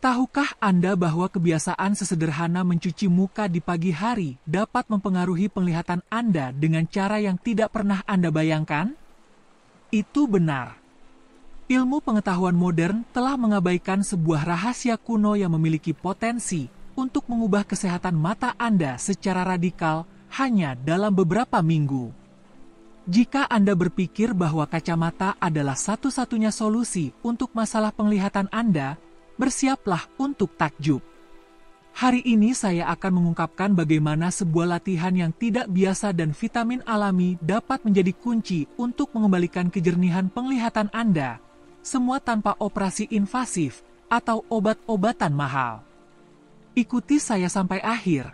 Tahukah Anda bahwa kebiasaan sesederhana mencuci muka di pagi hari dapat mempengaruhi penglihatan Anda dengan cara yang tidak pernah Anda bayangkan? Itu benar. Ilmu pengetahuan modern telah mengabaikan sebuah rahasia kuno yang memiliki potensi untuk mengubah kesehatan mata Anda secara radikal hanya dalam beberapa minggu. Jika Anda berpikir bahwa kacamata adalah satu-satunya solusi untuk masalah penglihatan Anda, bersiaplah untuk takjub. Hari ini saya akan mengungkapkan bagaimana sebuah latihan yang tidak biasa dan vitamin alami dapat menjadi kunci untuk mengembalikan kejernihan penglihatan Anda, semua tanpa operasi invasif atau obat-obatan mahal. Ikuti saya sampai akhir,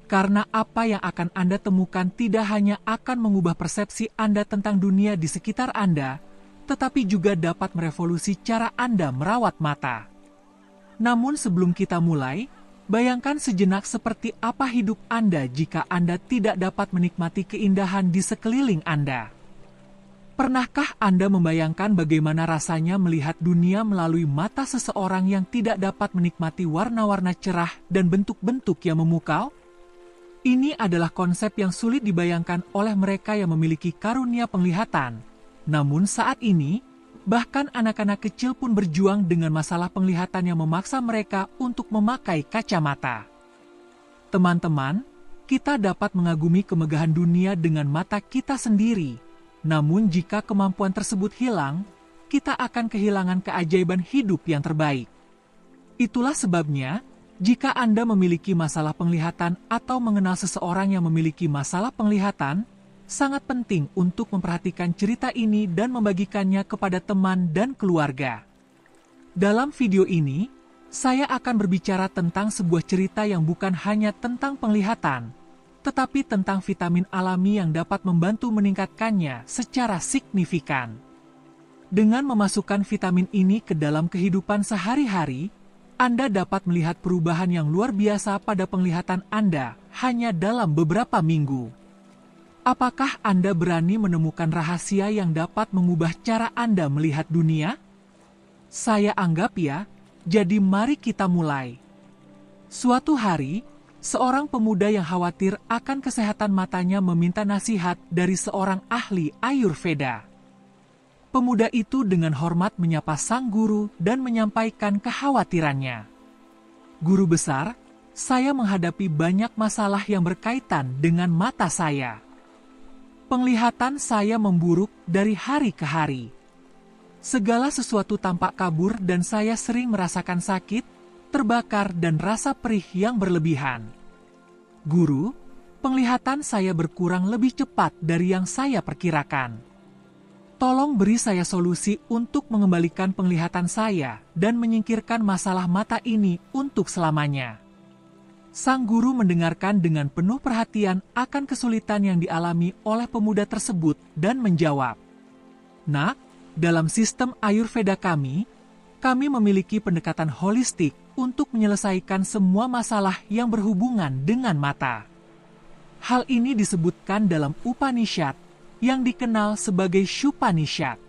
karena apa yang akan Anda temukan tidak hanya akan mengubah persepsi Anda tentang dunia di sekitar Anda, tetapi juga dapat merevolusi cara Anda merawat mata. Namun sebelum kita mulai, bayangkan sejenak seperti apa hidup Anda jika Anda tidak dapat menikmati keindahan di sekeliling Anda. Pernahkah Anda membayangkan bagaimana rasanya melihat dunia melalui mata seseorang yang tidak dapat menikmati warna-warna cerah dan bentuk-bentuk yang memukau? Ini adalah konsep yang sulit dibayangkan oleh mereka yang memiliki karunia penglihatan. Namun saat ini, bahkan anak-anak kecil pun berjuang dengan masalah penglihatan yang memaksa mereka untuk memakai kacamata. Teman-teman, kita dapat mengagumi kemegahan dunia dengan mata kita sendiri. Namun jika kemampuan tersebut hilang, kita akan kehilangan keajaiban hidup yang terbaik. Itulah sebabnya, jika Anda memiliki masalah penglihatan atau mengenal seseorang yang memiliki masalah penglihatan, sangat penting untuk memperhatikan cerita ini dan membagikannya kepada teman dan keluarga. Dalam video ini, saya akan berbicara tentang sebuah cerita yang bukan hanya tentang penglihatan, tetapi tentang vitamin alami yang dapat membantu meningkatkannya secara signifikan. Dengan memasukkan vitamin ini ke dalam kehidupan sehari-hari, Anda dapat melihat perubahan yang luar biasa pada penglihatan Anda hanya dalam beberapa minggu. Apakah Anda berani menemukan rahasia yang dapat mengubah cara Anda melihat dunia? Saya anggap ya, jadi mari kita mulai. Suatu hari, seorang pemuda yang khawatir akan kesehatan matanya meminta nasihat dari seorang ahli Ayurveda. Pemuda itu dengan hormat menyapa sang guru dan menyampaikan kekhawatirannya. Guru besar, saya menghadapi banyak masalah yang berkaitan dengan mata saya. Penglihatan saya memburuk dari hari ke hari. Segala sesuatu tampak kabur dan saya sering merasakan sakit, terbakar dan rasa perih yang berlebihan. Guru, penglihatan saya berkurang lebih cepat dari yang saya perkirakan. Tolong beri saya solusi untuk mengembalikan penglihatan saya dan menyingkirkan masalah mata ini untuk selamanya. Sang guru mendengarkan dengan penuh perhatian akan kesulitan yang dialami oleh pemuda tersebut dan menjawab, "Nak, dalam sistem Ayurveda kami memiliki pendekatan holistik untuk menyelesaikan semua masalah yang berhubungan dengan mata. Hal ini disebutkan dalam Upanishad yang dikenal sebagai Shupanishad.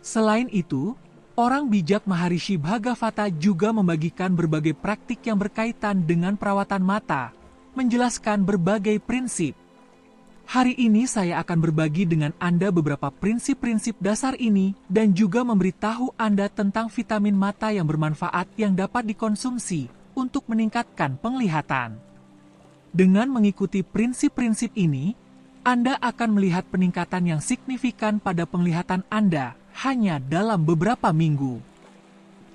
Selain itu, orang bijak Maharishi Bhagavata juga membagikan berbagai praktik yang berkaitan dengan perawatan mata, menjelaskan berbagai prinsip. Hari ini saya akan berbagi dengan Anda beberapa prinsip-prinsip dasar ini dan juga memberitahu Anda tentang vitamin mata yang bermanfaat yang dapat dikonsumsi untuk meningkatkan penglihatan. Dengan mengikuti prinsip-prinsip ini, Anda akan melihat peningkatan yang signifikan pada penglihatan Anda hanya dalam beberapa minggu.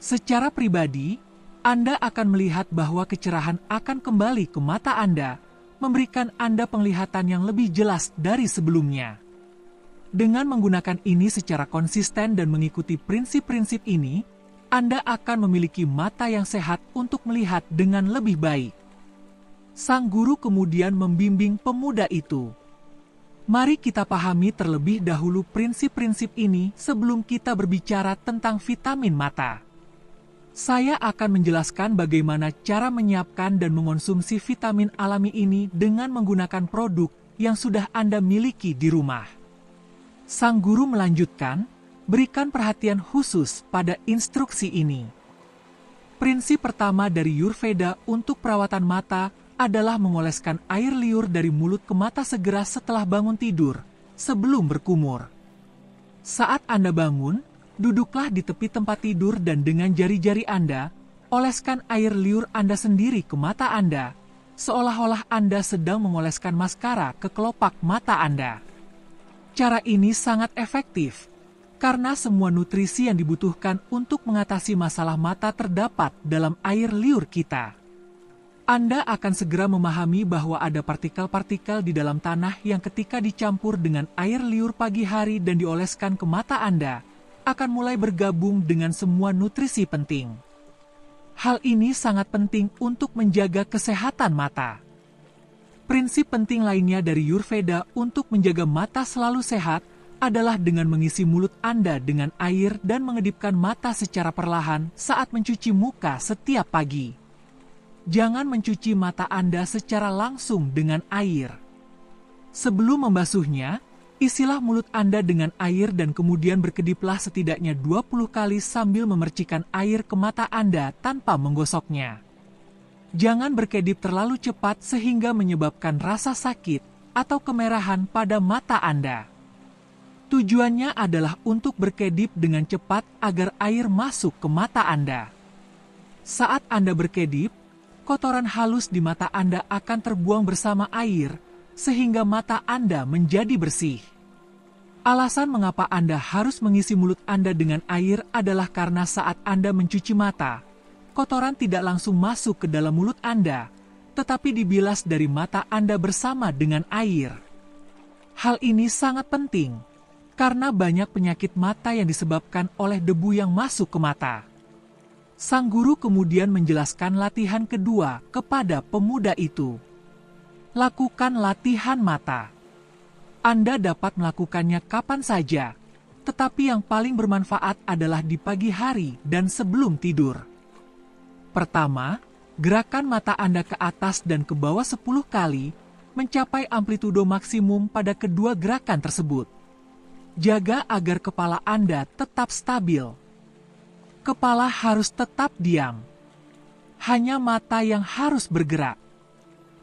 Secara pribadi, Anda akan melihat bahwa kecerahan akan kembali ke mata Anda, memberikan Anda penglihatan yang lebih jelas dari sebelumnya. Dengan menggunakan ini secara konsisten dan mengikuti prinsip-prinsip ini, Anda akan memiliki mata yang sehat untuk melihat dengan lebih baik. Sang guru kemudian membimbing pemuda itu. Mari kita pahami terlebih dahulu prinsip-prinsip ini sebelum kita berbicara tentang vitamin mata. Saya akan menjelaskan bagaimana cara menyiapkan dan mengonsumsi vitamin alami ini dengan menggunakan produk yang sudah Anda miliki di rumah. Sang guru melanjutkan, berikan perhatian khusus pada instruksi ini. Prinsip pertama dari Ayurveda untuk perawatan mata adalah mengoleskan air liur dari mulut ke mata segera setelah bangun tidur, sebelum berkumur. Saat Anda bangun, duduklah di tepi tempat tidur dan dengan jari-jari Anda, oleskan air liur Anda sendiri ke mata Anda, seolah-olah Anda sedang mengoleskan maskara ke kelopak mata Anda. Cara ini sangat efektif, karena semua nutrisi yang dibutuhkan untuk mengatasi masalah mata terdapat dalam air liur kita. Anda akan segera memahami bahwa ada partikel-partikel di dalam tanah yang ketika dicampur dengan air liur pagi hari dan dioleskan ke mata Anda, akan mulai bergabung dengan semua nutrisi penting. Hal ini sangat penting untuk menjaga kesehatan mata. Prinsip penting lainnya dari Ayurveda untuk menjaga mata selalu sehat adalah dengan mengisi mulut Anda dengan air dan mengedipkan mata secara perlahan saat mencuci muka setiap pagi. Jangan mencuci mata Anda secara langsung dengan air. Sebelum membasuhnya, isilah mulut Anda dengan air dan kemudian berkediplah setidaknya 20 kali sambil memercikan air ke mata Anda tanpa menggosoknya. Jangan berkedip terlalu cepat sehingga menyebabkan rasa sakit atau kemerahan pada mata Anda. Tujuannya adalah untuk berkedip dengan cepat agar air masuk ke mata Anda. Saat Anda berkedip, kotoran halus di mata Anda akan terbuang bersama air, sehingga mata Anda menjadi bersih. Alasan mengapa Anda harus mengisi mulut Anda dengan air adalah karena saat Anda mencuci mata, kotoran tidak langsung masuk ke dalam mulut Anda, tetapi dibilas dari mata Anda bersama dengan air. Hal ini sangat penting, karena banyak penyakit mata yang disebabkan oleh debu yang masuk ke mata. Sang guru kemudian menjelaskan latihan kedua kepada pemuda itu. Lakukan latihan mata. Anda dapat melakukannya kapan saja, tetapi yang paling bermanfaat adalah di pagi hari dan sebelum tidur. Pertama, gerakan mata Anda ke atas dan ke bawah 10 kali, mencapai amplitudo maksimum pada kedua gerakan tersebut. Jaga agar kepala Anda tetap stabil. Kepala harus tetap diam. Hanya mata yang harus bergerak.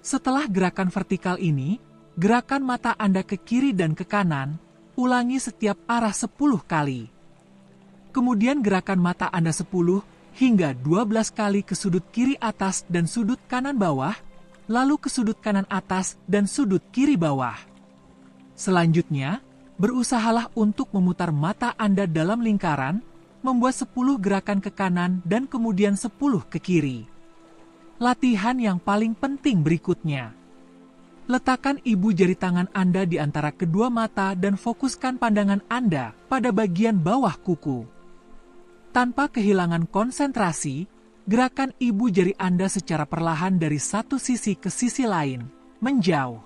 Setelah gerakan vertikal ini, gerakan mata Anda ke kiri dan ke kanan, ulangi setiap arah 10 kali. Kemudian gerakan mata Anda 10 hingga 12 kali ke sudut kiri atas dan sudut kanan bawah, lalu ke sudut kanan atas dan sudut kiri bawah. Selanjutnya, berusahalah untuk memutar mata Anda dalam lingkaran, membuat 10 gerakan ke kanan dan kemudian 10 ke kiri. Latihan yang paling penting berikutnya. Letakkan ibu jari tangan Anda di antara kedua mata dan fokuskan pandangan Anda pada bagian bawah kuku. Tanpa kehilangan konsentrasi, gerakan ibu jari Anda secara perlahan dari satu sisi ke sisi lain, menjauh.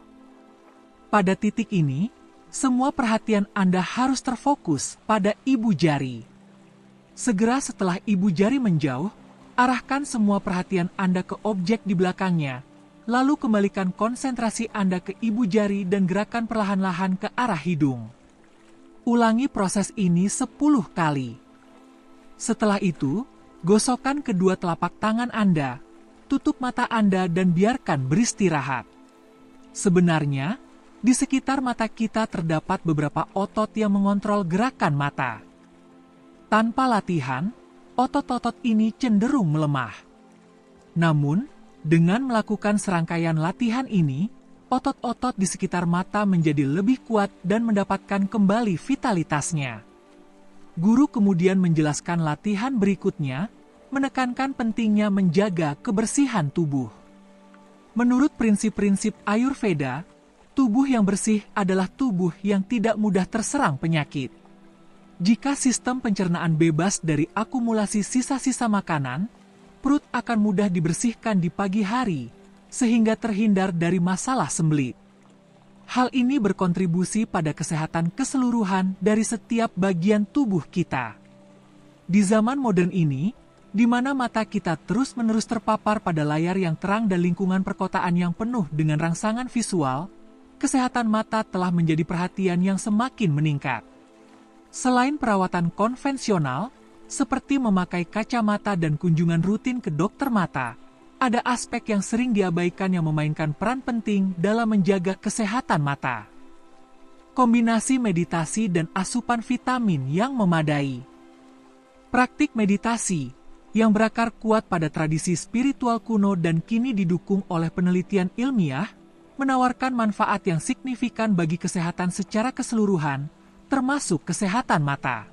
Pada titik ini, semua perhatian Anda harus terfokus pada ibu jari. Segera setelah ibu jari menjauh, arahkan semua perhatian Anda ke objek di belakangnya, lalu kembalikan konsentrasi Anda ke ibu jari dan gerakan perlahan-lahan ke arah hidung. Ulangi proses ini 10 kali. Setelah itu, gosokkan kedua telapak tangan Anda, tutup mata Anda dan biarkan beristirahat. Sebenarnya, di sekitar mata kita terdapat beberapa otot yang mengontrol gerakan mata. Tanpa latihan, otot-otot ini cenderung melemah. Namun, dengan melakukan serangkaian latihan ini, otot-otot di sekitar mata menjadi lebih kuat dan mendapatkan kembali vitalitasnya. Guru kemudian menjelaskan latihan berikutnya, menekankan pentingnya menjaga kebersihan tubuh. Menurut prinsip-prinsip Ayurveda, tubuh yang bersih adalah tubuh yang tidak mudah terserang penyakit. Jika sistem pencernaan bebas dari akumulasi sisa-sisa makanan, perut akan mudah dibersihkan di pagi hari, sehingga terhindar dari masalah sembelit. Hal ini berkontribusi pada kesehatan keseluruhan dari setiap bagian tubuh kita. Di zaman modern ini, di mana mata kita terus-menerus terpapar pada layar yang terang dan lingkungan perkotaan yang penuh dengan rangsangan visual, kesehatan mata telah menjadi perhatian yang semakin meningkat. Selain perawatan konvensional, Seperti memakai kacamata dan kunjungan rutin ke dokter mata, ada aspek yang sering diabaikan yang memainkan peran penting dalam menjaga kesehatan mata. Kombinasi meditasi dan asupan vitamin yang memadai. Praktik meditasi yang berakar kuat pada tradisi spiritual kuno dan kini didukung oleh penelitian ilmiah, menawarkan manfaat yang signifikan bagi kesehatan secara keseluruhan, termasuk kesehatan mata.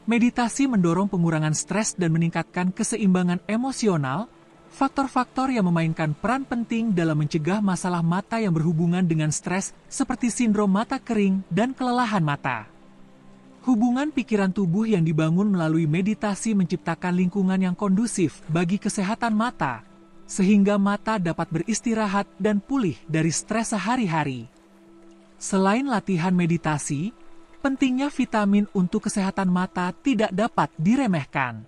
Meditasi mendorong pengurangan stres dan meningkatkan keseimbangan emosional, faktor-faktor yang memainkan peran penting dalam mencegah masalah mata yang berhubungan dengan stres seperti sindrom mata kering dan kelelahan mata. Hubungan pikiran tubuh yang dibangun melalui meditasi menciptakan lingkungan yang kondusif bagi kesehatan mata, sehingga mata dapat beristirahat dan pulih dari stres sehari-hari. Selain latihan meditasi, pentingnya vitamin untuk kesehatan mata tidak dapat diremehkan.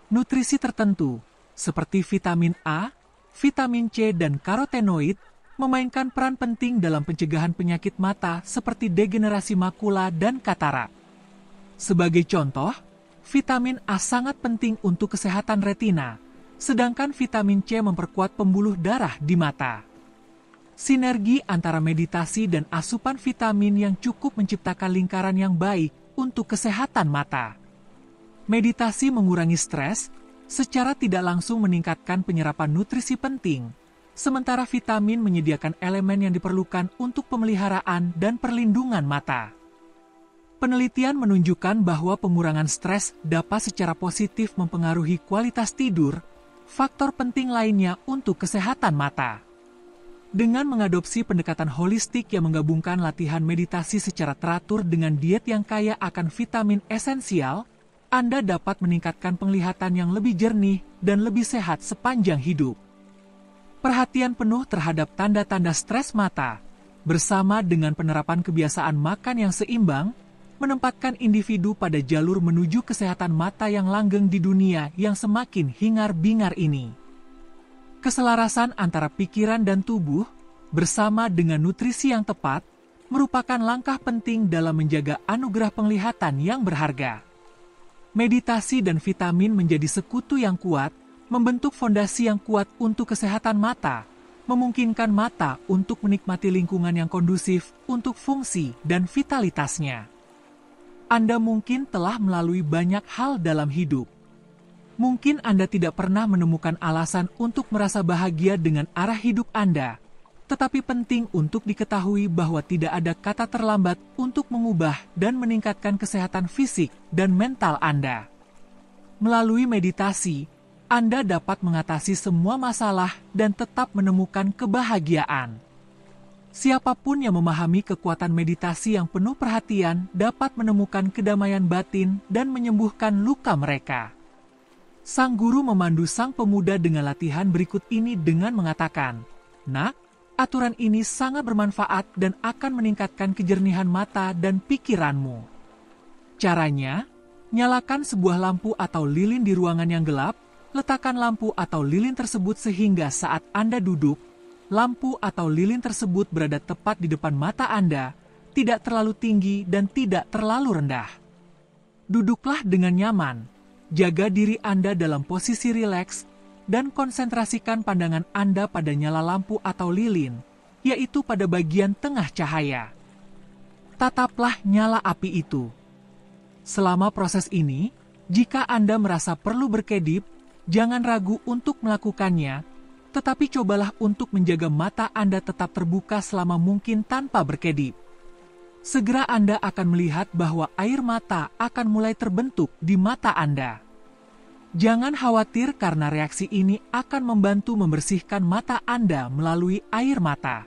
Nutrisi tertentu, seperti vitamin A, vitamin C, dan karotenoid, memainkan peran penting dalam pencegahan penyakit mata seperti degenerasi makula dan katarak. Sebagai contoh, vitamin A sangat penting untuk kesehatan retina, sedangkan vitamin C memperkuat pembuluh darah di mata. Sinergi antara meditasi dan asupan vitamin yang cukup menciptakan lingkaran yang baik untuk kesehatan mata. Meditasi mengurangi stres, secara tidak langsung meningkatkan penyerapan nutrisi penting, sementara vitamin menyediakan elemen yang diperlukan untuk pemeliharaan dan perlindungan mata. Penelitian menunjukkan bahwa pengurangan stres dapat secara positif mempengaruhi kualitas tidur, faktor penting lainnya untuk kesehatan mata. Dengan mengadopsi pendekatan holistik yang menggabungkan latihan meditasi secara teratur dengan diet yang kaya akan vitamin esensial, Anda dapat meningkatkan penglihatan yang lebih jernih dan lebih sehat sepanjang hidup. Perhatian penuh terhadap tanda-tanda stres mata, bersama dengan penerapan kebiasaan makan yang seimbang, menempatkan individu pada jalur menuju kesehatan mata yang langgeng di dunia yang semakin hingar-bingar ini. Keselarasan antara pikiran dan tubuh, bersama dengan nutrisi yang tepat, merupakan langkah penting dalam menjaga anugerah penglihatan yang berharga. Meditasi dan vitamin menjadi sekutu yang kuat, membentuk fondasi yang kuat untuk kesehatan mata, memungkinkan mata untuk menikmati lingkungan yang kondusif untuk fungsi dan vitalitasnya. Anda mungkin telah melalui banyak hal dalam hidup. Mungkin Anda tidak pernah menemukan alasan untuk merasa bahagia dengan arah hidup Anda, tetapi penting untuk diketahui bahwa tidak ada kata terlambat untuk mengubah dan meningkatkan kesehatan fisik dan mental Anda. Melalui meditasi, Anda dapat mengatasi semua masalah dan tetap menemukan kebahagiaan. Siapapun yang memahami kekuatan meditasi yang penuh perhatian dapat menemukan kedamaian batin dan menyembuhkan luka mereka. Sang guru memandu sang pemuda dengan latihan berikut ini dengan mengatakan, "Nak, aturan ini sangat bermanfaat dan akan meningkatkan kejernihan mata dan pikiranmu." Caranya, nyalakan sebuah lampu atau lilin di ruangan yang gelap, letakkan lampu atau lilin tersebut sehingga saat Anda duduk, lampu atau lilin tersebut berada tepat di depan mata Anda, tidak terlalu tinggi dan tidak terlalu rendah. Duduklah dengan nyaman, jaga diri Anda dalam posisi rileks, dan konsentrasikan pandangan Anda pada nyala lampu atau lilin, yaitu pada bagian tengah cahaya. Tataplah nyala api itu. Selama proses ini, jika Anda merasa perlu berkedip, jangan ragu untuk melakukannya, tetapi cobalah untuk menjaga mata Anda tetap terbuka selama mungkin tanpa berkedip. Segera Anda akan melihat bahwa air mata akan mulai terbentuk di mata Anda. Jangan khawatir karena reaksi ini akan membantu membersihkan mata Anda melalui air mata.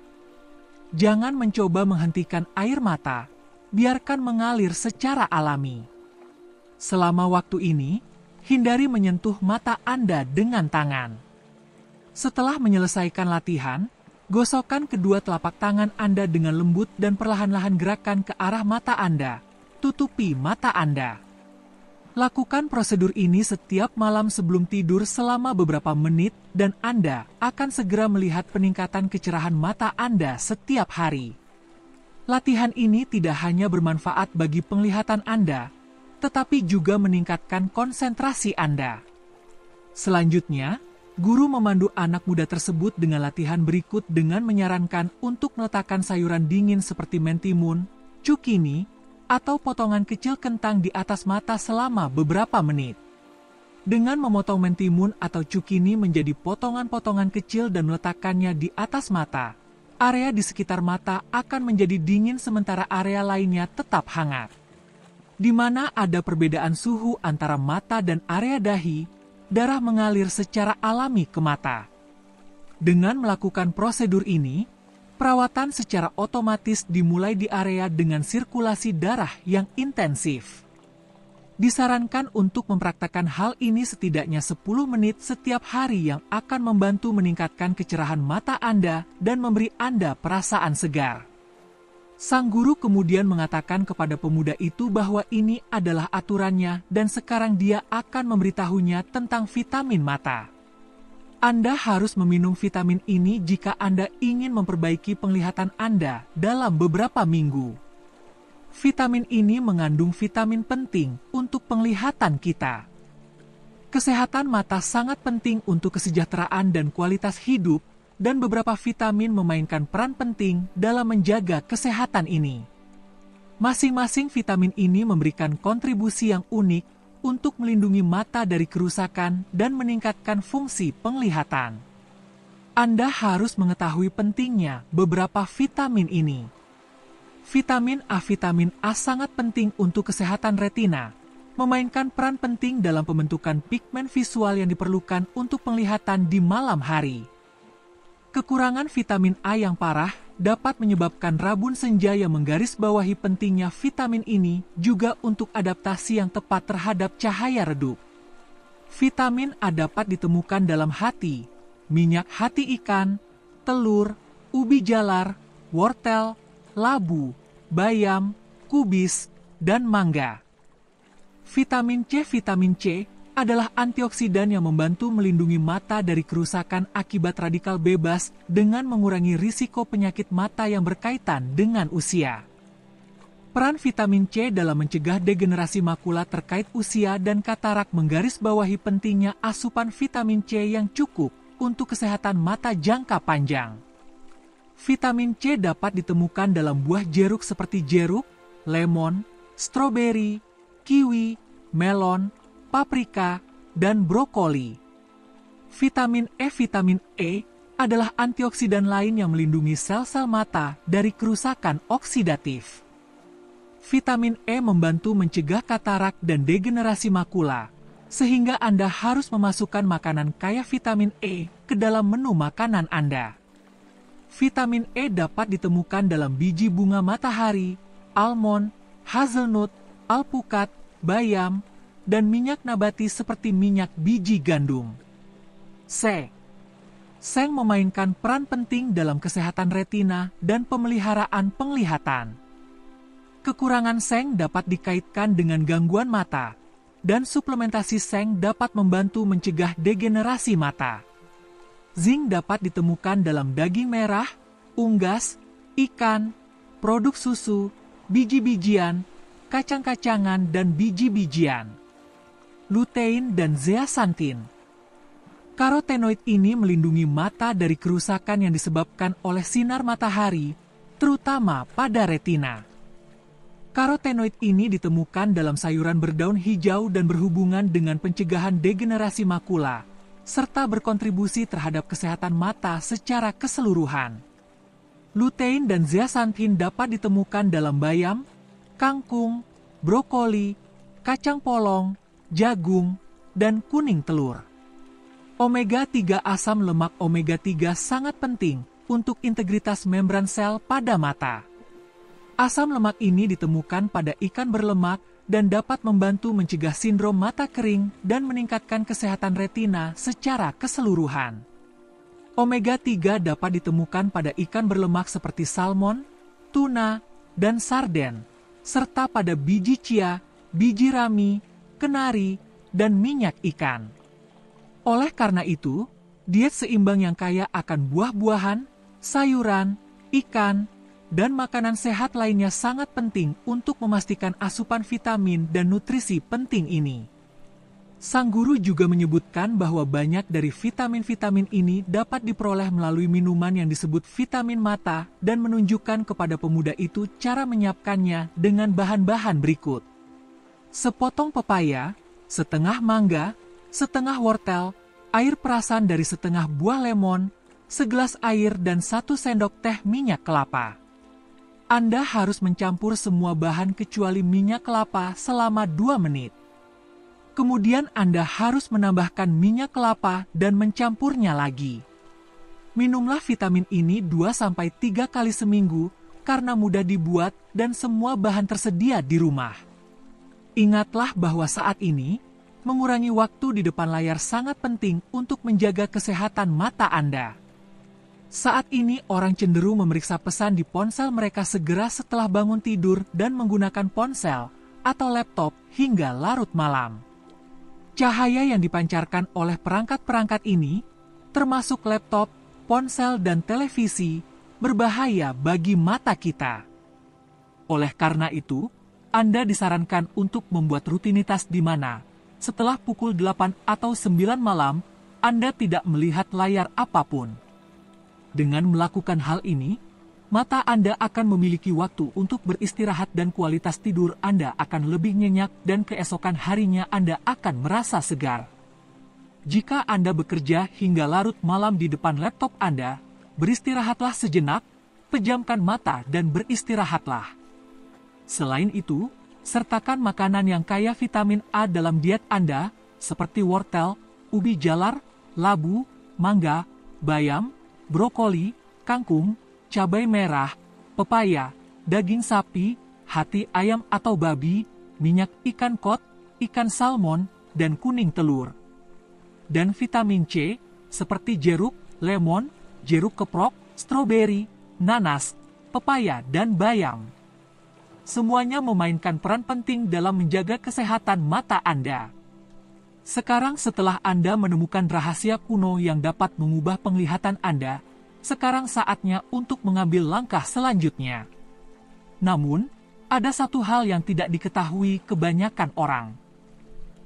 Jangan mencoba menghentikan air mata, biarkan mengalir secara alami. Selama waktu ini, hindari menyentuh mata Anda dengan tangan. Setelah menyelesaikan latihan, gosokkan kedua telapak tangan Anda dengan lembut dan perlahan-lahan gerakan ke arah mata Anda. Tutupi mata Anda. Lakukan prosedur ini setiap malam sebelum tidur selama beberapa menit dan Anda akan segera melihat peningkatan kecerahan mata Anda setiap hari. Latihan ini tidak hanya bermanfaat bagi penglihatan Anda, tetapi juga meningkatkan konsentrasi Anda. Selanjutnya, guru memandu anak muda tersebut dengan latihan berikut dengan menyarankan untuk meletakkan sayuran dingin seperti mentimun, cukini, atau potongan kecil kentang di atas mata selama beberapa menit. Dengan memotong mentimun atau cukini menjadi potongan-potongan kecil dan meletakkannya di atas mata, area di sekitar mata akan menjadi dingin sementara area lainnya tetap hangat. Di mana ada perbedaan suhu antara mata dan area dahi, darah mengalir secara alami ke mata. Dengan melakukan prosedur ini, perawatan secara otomatis dimulai di area dengan sirkulasi darah yang intensif. Disarankan untuk mempraktikkan hal ini setidaknya 10 menit setiap hari yang akan membantu meningkatkan kecerahan mata Anda dan memberi Anda perasaan segar. Sang guru kemudian mengatakan kepada pemuda itu bahwa ini adalah aturannya dan sekarang dia akan memberitahunya tentang vitamin mata. Anda harus meminum vitamin ini jika Anda ingin memperbaiki penglihatan Anda dalam beberapa minggu. Vitamin ini mengandung vitamin penting untuk penglihatan kita. Kesehatan mata sangat penting untuk kesejahteraan dan kualitas hidup, dan beberapa vitamin memainkan peran penting dalam menjaga kesehatan ini. Masing-masing vitamin ini memberikan kontribusi yang unik untuk melindungi mata dari kerusakan dan meningkatkan fungsi penglihatan. Anda harus mengetahui pentingnya beberapa vitamin ini. Vitamin A sangat penting untuk kesehatan retina, memainkan peran penting dalam pembentukan pigmen visual yang diperlukan untuk penglihatan di malam hari. Kekurangan vitamin A yang parah dapat menyebabkan rabun senja yang menggarisbawahi pentingnya vitamin ini juga untuk adaptasi yang tepat terhadap cahaya redup. Vitamin A dapat ditemukan dalam hati, minyak hati ikan, telur, ubi jalar, wortel, labu, bayam, kubis, dan mangga. Vitamin C adalah antioksidan yang membantu melindungi mata dari kerusakan akibat radikal bebas dengan mengurangi risiko penyakit mata yang berkaitan dengan usia. Peran vitamin C dalam mencegah degenerasi makula terkait usia dan katarak menggarisbawahi pentingnya asupan vitamin C yang cukup untuk kesehatan mata jangka panjang. Vitamin C dapat ditemukan dalam buah jeruk seperti jeruk, lemon, stroberi, kiwi, melon, paprika, dan brokoli. Vitamin E adalah antioksidan lain yang melindungi sel-sel mata dari kerusakan oksidatif. Vitamin E membantu mencegah katarak dan degenerasi makula, sehingga Anda harus memasukkan makanan kaya vitamin E ke dalam menu makanan Anda. Vitamin E dapat ditemukan dalam biji bunga matahari, almond, hazelnut, alpukat, bayam, dan minyak nabati seperti minyak biji gandum. Seng memainkan peran penting dalam kesehatan retina dan pemeliharaan penglihatan. Kekurangan seng dapat dikaitkan dengan gangguan mata, dan suplementasi seng dapat membantu mencegah degenerasi mata. Zinc dapat ditemukan dalam daging merah, unggas, ikan, produk susu, biji-bijian, kacang-kacangan, dan biji-bijian. Lutein dan zeaxanthin. Karotenoid ini melindungi mata dari kerusakan yang disebabkan oleh sinar matahari, terutama pada retina. Karotenoid ini ditemukan dalam sayuran berdaun hijau dan berhubungan dengan pencegahan degenerasi makula, serta berkontribusi terhadap kesehatan mata secara keseluruhan. Lutein dan zeaxanthin dapat ditemukan dalam bayam, kangkung, brokoli, kacang polong, jagung, dan kuning telur. Omega-3 asam lemak omega-3 sangat penting untuk integritas membran sel pada mata. Asam lemak ini ditemukan pada ikan berlemak dan dapat membantu mencegah sindrom mata kering dan meningkatkan kesehatan retina secara keseluruhan. Omega-3 dapat ditemukan pada ikan berlemak seperti salmon, tuna, dan sarden, serta pada biji chia, biji rami, kenari, dan minyak ikan. Oleh karena itu, diet seimbang yang kaya akan buah-buahan, sayuran, ikan, dan makanan sehat lainnya sangat penting untuk memastikan asupan vitamin dan nutrisi penting ini. Sang guru juga menyebutkan bahwa banyak dari vitamin-vitamin ini dapat diperoleh melalui minuman yang disebut vitamin mata dan menunjukkan kepada pemuda itu cara menyiapkannya dengan bahan-bahan berikut. Sepotong pepaya, setengah mangga, setengah wortel, air perasan dari setengah buah lemon, segelas air dan 1 sendok teh minyak kelapa. Anda harus mencampur semua bahan kecuali minyak kelapa selama 2 menit. Kemudian Anda harus menambahkan minyak kelapa dan mencampurnya lagi. Minumlah vitamin ini 2-3 kali seminggu karena mudah dibuat dan semua bahan tersedia di rumah. Ingatlah bahwa saat ini, mengurangi waktu di depan layar sangat penting untuk menjaga kesehatan mata Anda. Saat ini orang cenderung memeriksa pesan di ponsel mereka segera setelah bangun tidur dan menggunakan ponsel atau laptop hingga larut malam. Cahaya yang dipancarkan oleh perangkat-perangkat ini, termasuk laptop, ponsel, dan televisi, berbahaya bagi mata kita. Oleh karena itu, Anda disarankan untuk membuat rutinitas di mana, setelah pukul 8 atau 9 malam, Anda tidak melihat layar apapun. Dengan melakukan hal ini, mata Anda akan memiliki waktu untuk beristirahat dan kualitas tidur Anda akan lebih nyenyak dan keesokan harinya Anda akan merasa segar. Jika Anda bekerja hingga larut malam di depan laptop Anda, beristirahatlah sejenak, pejamkan mata dan beristirahatlah. Selain itu, sertakan makanan yang kaya vitamin A dalam diet Anda, seperti wortel, ubi jalar, labu, mangga, bayam, brokoli, kangkung, cabai merah, pepaya, daging sapi, hati ayam atau babi, minyak ikan kod, ikan salmon, dan kuning telur. Dan vitamin C, seperti jeruk, lemon, jeruk keprok, stroberi, nanas, pepaya, dan bayam. Semuanya memainkan peran penting dalam menjaga kesehatan mata Anda. Sekarang setelah Anda menemukan rahasia kuno yang dapat mengubah penglihatan Anda, sekarang saatnya untuk mengambil langkah selanjutnya. Namun, ada satu hal yang tidak diketahui kebanyakan orang.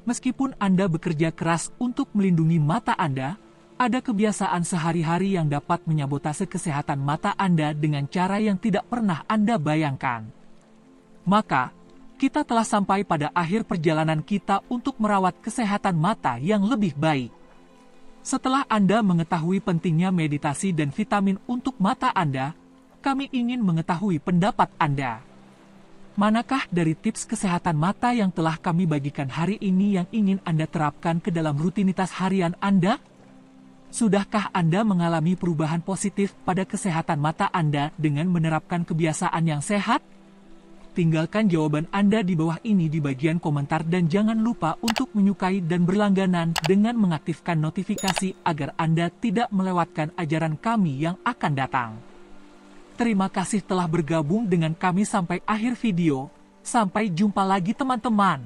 Meskipun Anda bekerja keras untuk melindungi mata Anda, ada kebiasaan sehari-hari yang dapat menyabotase kesehatan mata Anda dengan cara yang tidak pernah Anda bayangkan. Maka, kita telah sampai pada akhir perjalanan kita untuk merawat kesehatan mata yang lebih baik. Setelah Anda mengetahui pentingnya meditasi dan vitamin untuk mata Anda, kami ingin mengetahui pendapat Anda. Manakah dari tips kesehatan mata yang telah kami bagikan hari ini yang ingin Anda terapkan ke dalam rutinitas harian Anda? Sudahkah Anda mengalami perubahan positif pada kesehatan mata Anda dengan menerapkan kebiasaan yang sehat? Tinggalkan jawaban Anda di bawah ini di bagian komentar dan jangan lupa untuk menyukai dan berlangganan dengan mengaktifkan notifikasi agar Anda tidak melewatkan ajaran kami yang akan datang. Terima kasih telah bergabung dengan kami sampai akhir video. Sampai jumpa lagi teman-teman.